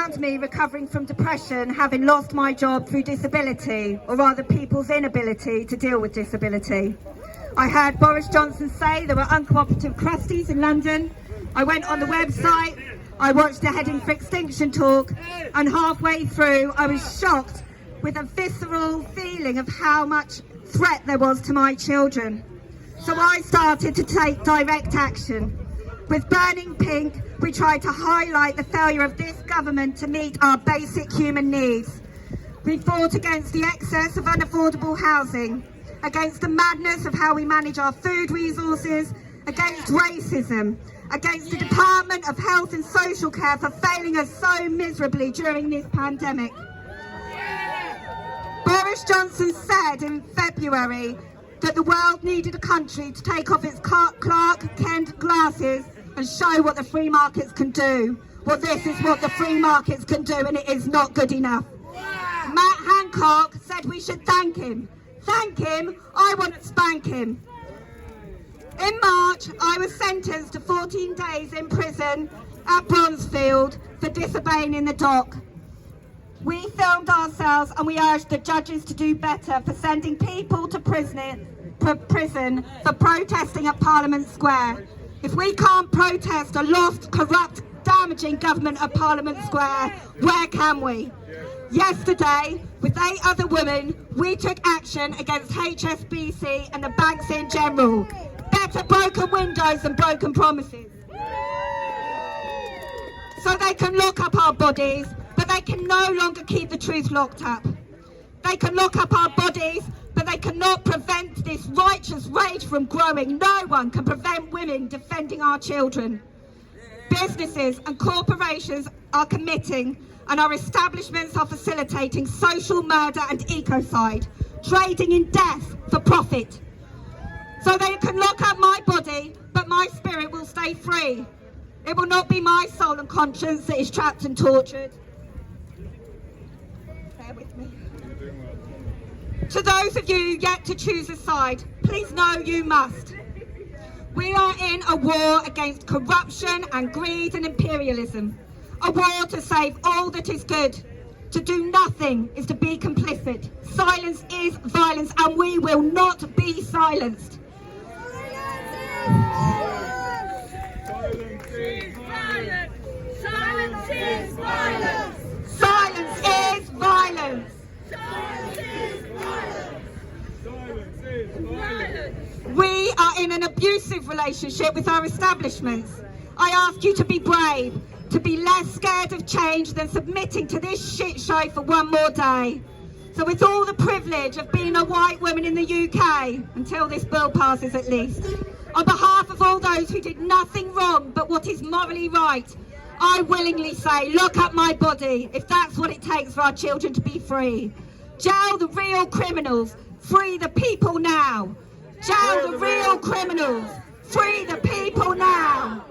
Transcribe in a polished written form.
around me recovering from depression, having lost my job through disability, or rather people's inability to deal with disability. I heard Boris Johnson say there were uncooperative crusties in London. I went on the website, I watched a Heading for Extinction talk, and halfway through I was shocked with a visceral feeling of how much threat there was to my children. So I started to take direct action. With Burning Pink, we tried to highlight the failure of this government to meet our basic human needs. We fought against the excess of unaffordable housing, against the madness of how we manage our food resources, against racism, against the Department of Health and Social Care for failing us so miserably during this pandemic. Boris Johnson said in February that the world needed a country to take off its Clark Kent glasses and show what the free markets can do. Well, this is what the free markets can do, and it is not good enough. Matt Hancock said we should thank him. Thank him? I want to spank him. In March, I was sentenced to 14 days in prison at Bronzefield for disobeying in the dock. We filmed ourselves and we urged the judges to do better for sending people to prison for protesting at Parliament Square. If we can't protest a lost, corrupt, damaging government at Parliament Square, where can we? Yesterday, with 8 other women, we took action against HSBC and the banks in general. Better broken windows than broken promises. So they can lock up our bodies, but they can no longer keep the truth locked up. They can lock up our bodies, but they cannot prevent this righteous rage from growing. No one can prevent women defending our children. Businesses and corporations are committing, and our establishments are facilitating social murder and ecocide, trading in death for profit. So they can lock up my body, but my spirit will stay free. It will not be my soul and conscience that is trapped and tortured. Bear with me. To those of you yet to choose a side, please know you must. We are in a war against corruption and greed and imperialism. A war to save all that is good. To do nothing is to be complicit. Silence is violence, and we will not be silenced. Silence is violence! Silence is violence! Silence is violence! Silence is violence! We are in an abusive relationship with our establishments. I ask you to be brave, to be less scared of change than submitting to this shit show for one more day. So with all the privilege of being a white woman in the UK, until this bill passes at least, on behalf of all those who did nothing wrong but what is morally right, I willingly say, lock up my body if that's what it takes for our children to be free. Jail the real criminals, free the people now. Jail the real criminals, free the people now.